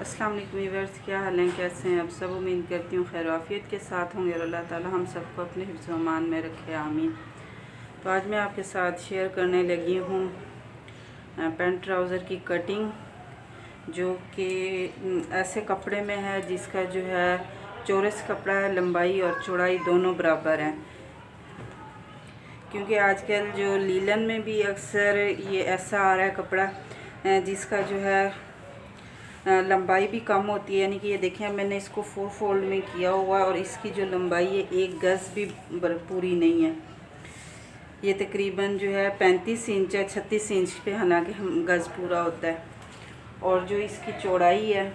अस्सलाम वालेकुम व्यूअर्स, क्या हाल है, कैसे हैं आप सब। उम्मीद करती हूँ खैर आफियत के साथ होंगे और अल्लाह ताला हम सबको अपने हिफ्ज़ व अमान में रखे, आमीन। तो आज मैं आपके साथ शेयर करने लगी हूँ पैंट ट्राउज़र की कटिंग, जो कि ऐसे कपड़े में है जिसका जो है चौरस कपड़ा है, लंबाई और चौड़ाई दोनों बराबर हैं। क्योंकि आजकल जो लीलन में भी अक्सर ये ऐसा आ रहा है कपड़ा जिसका जो है लंबाई भी कम होती है। यानी कि ये देखें, मैंने इसको 4 फोल्ड में किया हुआ है और इसकी जो लंबाई है 1 गज़ भी पूरी नहीं है। ये तकरीबन जो है 35 इंच है, 36 इंच पे हालांकि हम गज़ पूरा होता है। और जो इसकी चौड़ाई है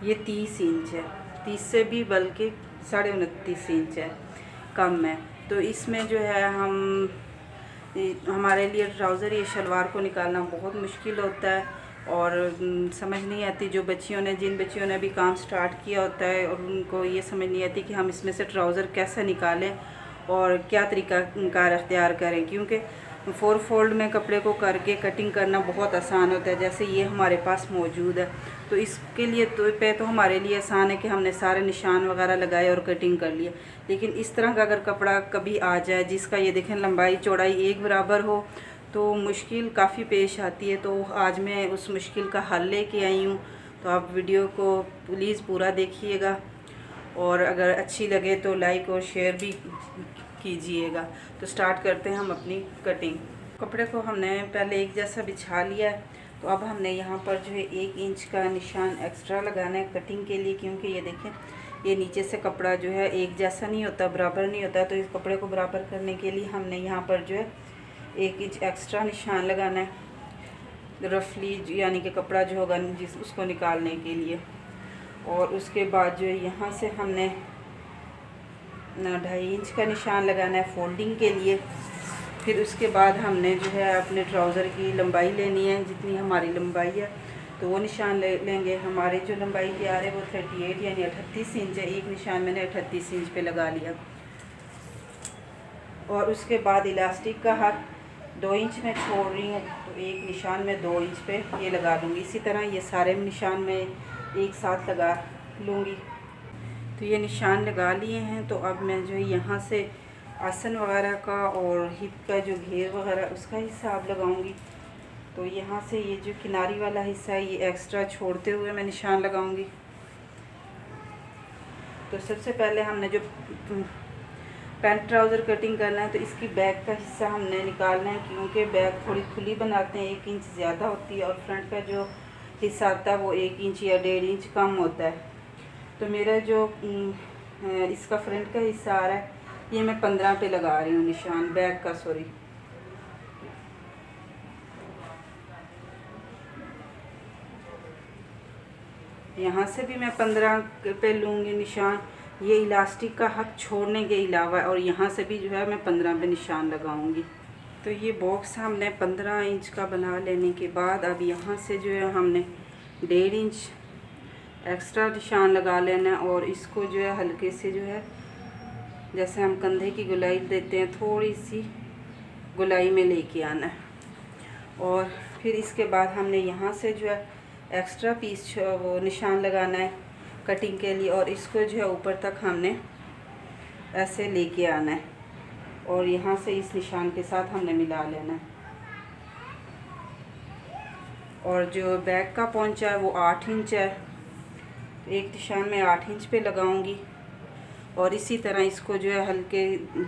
ये 30 इंच है, 30 से भी बल्कि 29.5 इंच है, कम है। तो इसमें जो है हमारे लिए ट्राउज़र ये शलवार को निकालना बहुत मुश्किल होता है और समझ नहीं आती जिन बच्चियों ने अभी काम स्टार्ट किया होता है और उनको ये समझ नहीं आती कि हम इसमें से ट्राउज़र कैसे निकालें और क्या तरीका कार अख्तियार करें। क्योंकि 4 फोल्ड में कपड़े को करके कटिंग करना बहुत आसान होता है, जैसे ये हमारे पास मौजूद है। तो इसके लिए तो हमारे लिए आसान है कि हमने सारे निशान वगैरह लगाए और कटिंग कर लिए। लेकिन इस तरह का अगर कपड़ा कभी आ जाए जिसका ये देखें लंबाई चौड़ाई एक बराबर हो तो मुश्किल काफ़ी पेश आती है। तो आज मैं उस मुश्किल का हल लेके आई हूँ। तो आप वीडियो को प्लीज़ पूरा देखिएगा और अगर अच्छी लगे तो लाइक और शेयर भी कीजिएगा। तो स्टार्ट करते हैं हम अपनी कटिंग। कपड़े को हमने पहले एक जैसा बिछा लिया है। तो अब हमने यहाँ पर जो है 1 इंच का निशान एक्स्ट्रा लगाना है कटिंग के लिए, क्योंकि ये देखें ये नीचे से कपड़ा जो है एक जैसा नहीं होता, बराबर नहीं होता। तो इस कपड़े को बराबर करने के लिए हमने यहाँ पर जो है 1 इंच एक्स्ट्रा निशान लगाना है रफली, यानी कि कपड़ा जो होगा उसको निकालने के लिए। और उसके बाद जो है यहाँ से हमने 2.5 इंच का निशान लगाना है फोल्डिंग के लिए। फिर उसके बाद हमने जो है अपने ट्राउज़र की लंबाई लेनी है, जितनी हमारी लंबाई है तो वो निशान लेंगे। हमारी जो लंबाई तैयार है वो 38 यानी 38 इंच है। एक निशान मैंने 38 इंच पे लगा लिया। और उसके बाद इलास्टिक का हक 2 इंच में छोड़ रही हूँ, तो एक निशान में 2 इंच पे ये लगा लूँगी। इसी तरह ये सारे निशान में एक साथ लगा लूँगी। तो ये निशान लगा लिए हैं। तो अब मैं जो यहाँ से आसन वगैरह का और हिप का जो घेर वगैरह उसका हिसाब लगाऊंगी। तो यहाँ से ये जो किनारी वाला हिस्सा है ये एक्स्ट्रा छोड़ते हुए मैं निशान लगाऊंगी। तो सबसे पहले हमने जो पैंट ट्राउज़र कटिंग करना है तो इसकी बैक का हिस्सा हमने निकालना है, क्योंकि बैक थोड़ी खुली बनाते हैं, 1 इंच ज़्यादा होती है और फ्रंट का जो हिस्सा आता है वो 1 इंच या 1.5 इंच कम होता है। तो मेरा जो इसका फ्रंट का हिस्सा आ रहा है ये मैं 15 पे लगा रही हूँ निशान, बैक का सॉरी। यहाँ से भी मैं 15 पे लूँगी निशान, ये इलास्टिक का हक छोड़ने के अलावा। और यहाँ से भी जो है मैं 15 पे निशान लगाऊंगी। तो ये बॉक्स हमने 15 इंच का बना लेने के बाद अब यहाँ से जो है हमने 1.5 इंच एक्स्ट्रा निशान लगा लेना है। और इसको जो है हल्के से जो है जैसे हम कंधे की गोलाई देते हैं थोड़ी सी गोलाई में लेके आना है। और फिर इसके बाद हमने यहाँ से जो है एक्स्ट्रा पीस वो निशान लगाना है कटिंग के लिए और इसको जो है ऊपर तक हमने ऐसे लेके आना है और यहाँ से इस निशान के साथ हमने मिला लेना है। और जो बैक का पोंचा है वो 8 इंच है, तो एक निशान में 8 इंच पे लगाऊंगी और इसी तरह इसको जो है हल्के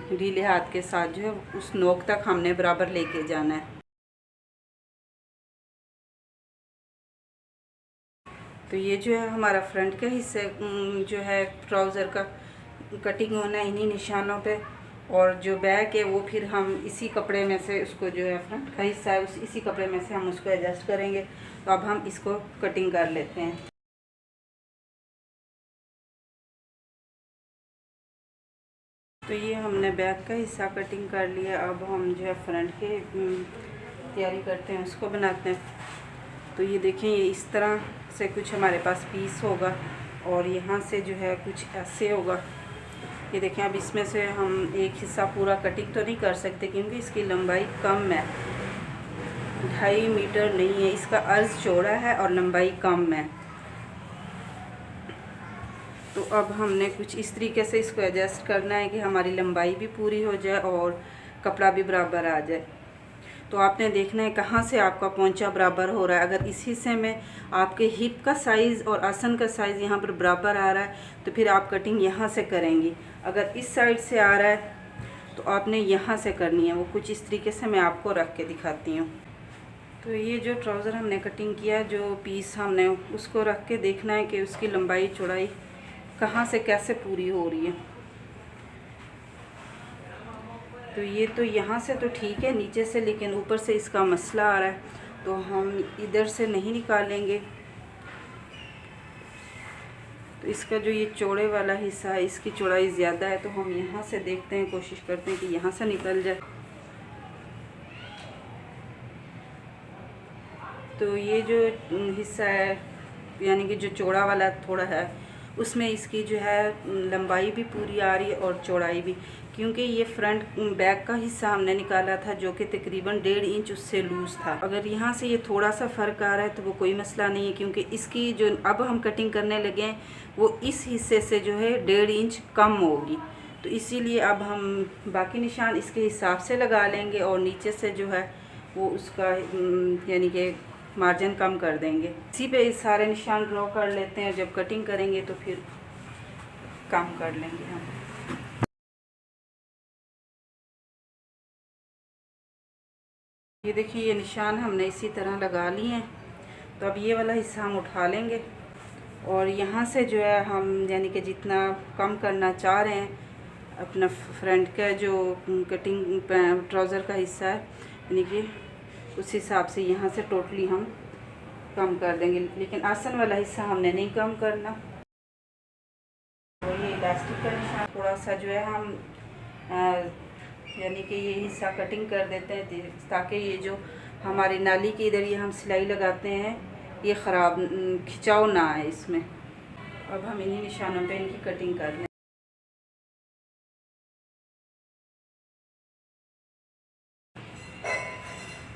ढीले हाथ के साथ जो है उस नोक तक हमने बराबर लेके जाना है। तो ये जो है हमारा फ्रंट का हिस्सा जो है ट्राउज़र का कटिंग होना है इन्हीं निशानों पे। और जो बैक है वो फिर हम इसी कपड़े में से उसको जो है फ्रंट का हिस्सा है इसी कपड़े में से हम उसको एडजस्ट करेंगे। तो अब हम इसको कटिंग कर लेते हैं। तो ये हमने बैक का हिस्सा कटिंग कर लिया। अब हम जो है फ्रंट के तैयारी करते हैं, उसको बनाते हैं। तो ये देखें ये इस तरह से कुछ हमारे पास पीस होगा और यहाँ से जो है कुछ ऐसे होगा। ये देखें अब इसमें से हम एक हिस्सा पूरा कटिंग तो नहीं कर सकते क्योंकि इसकी लंबाई कम है, 2.5 मीटर नहीं है, इसका अर्ज़ चौड़ा है और लंबाई कम है। तो अब हमने कुछ इस तरीके से इसको एडजस्ट करना है कि हमारी लंबाई भी पूरी हो जाए और कपड़ा भी बराबर आ जाए। तो आपने देखना है कहाँ से आपका पोंचा बराबर हो रहा है। अगर इस हिस्से में आपके हिप का साइज़ और आसन का साइज़ यहाँ पर बराबर आ रहा है तो फिर आप कटिंग यहाँ से करेंगी। अगर इस साइड से आ रहा है तो आपने यहाँ से करनी है। वो कुछ इस तरीके से मैं आपको रख के दिखाती हूँ। तो ये जो ट्राउज़र हमने कटिंग किया, जो पीस हमने उसको रख के देखना है कि उसकी लंबाई चौड़ाई कहाँ से कैसे पूरी हो रही है। तो ये तो यहाँ से तो ठीक है नीचे से, लेकिन ऊपर से इसका मसला आ रहा है तो हम इधर से नहीं निकालेंगे। तो इसका जो ये चौड़े वाला हिस्सा है इसकी चौड़ाई ज़्यादा है, तो हम यहाँ से देखते हैं, कोशिश करते हैं कि यहाँ से निकल जाए। तो ये जो हिस्सा है यानी कि जो चौड़ा वाला थोड़ा है उसमें इसकी जो है लंबाई भी पूरी आ रही है और चौड़ाई भी, क्योंकि ये फ्रंट बैक का हिस्सा हमने निकाला था जो कि तकरीबन 1.5 इंच उससे लूज़ था। अगर यहाँ से ये थोड़ा सा फ़र्क आ रहा है तो वो कोई मसला नहीं है, क्योंकि इसकी जो अब हम कटिंग करने लगे हैं वो इस हिस्से से जो है 1.5 इंच कम होगी। तो इसीलिए अब हम बाकी निशान इसके हिसाब से लगा लेंगे और नीचे से जो है वो उसका यानी कि मार्जिन कम कर देंगे। इसी पे सारे निशान ड्रॉ कर लेते हैं, जब कटिंग करेंगे तो फिर कम कर लेंगे हम। ये देखिए ये निशान हमने इसी तरह लगा लिए हैं। तो अब ये वाला हिस्सा हम उठा लेंगे और यहाँ से जो है हम यानी कि जितना कम करना चाह रहे हैं अपना फ्रंट का जो कटिंग ट्राउज़र का हिस्सा है यानी कि उस हिसाब से यहाँ से टोटली हम कम कर देंगे, लेकिन आसन वाला हिस्सा हमने नहीं कम करना। और ये इलास्टिक का निशान थोड़ा सा जो है हम यानी कि ये हिस्सा कटिंग कर देते हैं ताकि ये जो हमारी नाली की इधर ये हम सिलाई लगाते हैं ये ख़राब खिंचाव ना आए इसमें। अब हम इन्हीं निशानों पे इनकी कटिंग कर लें।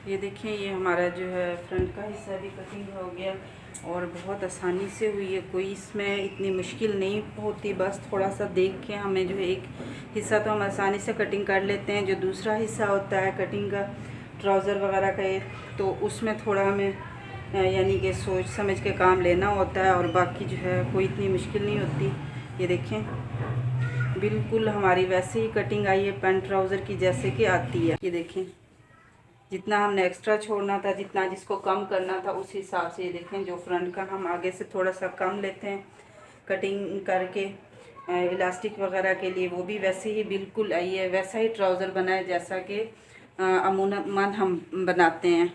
ये देखिए ये हमारा जो है फ्रंट का हिस्सा भी कटिंग हो गया और बहुत आसानी से हुई है, कोई इसमें इतनी मुश्किल नहीं होती। बस थोड़ा सा देख के हमें जो है एक हिस्सा तो हम आसानी से कटिंग कर लेते हैं, जो दूसरा हिस्सा होता है कटिंग का ट्राउज़र वगैरह का तो उसमें थोड़ा हमें यानी कि सोच समझ के काम लेना होता है और बाकी जो है कोई इतनी मुश्किल नहीं होती। ये देखें बिल्कुल हमारी वैसे ही कटिंग आई है पैंट ट्राउज़र की जैसे कि आती है। ये देखें जितना हमने एक्स्ट्रा छोड़ना था, जितना जिसको कम करना था उस हिसाब से। ये देखें जो फ्रंट का हम आगे से थोड़ा सा कम लेते हैं कटिंग करके इलास्टिक वगैरह के लिए, वो भी वैसे ही बिल्कुल आई है, वैसा ही ट्राउज़र बना है जैसा कि अमूमन हम बनाते हैं।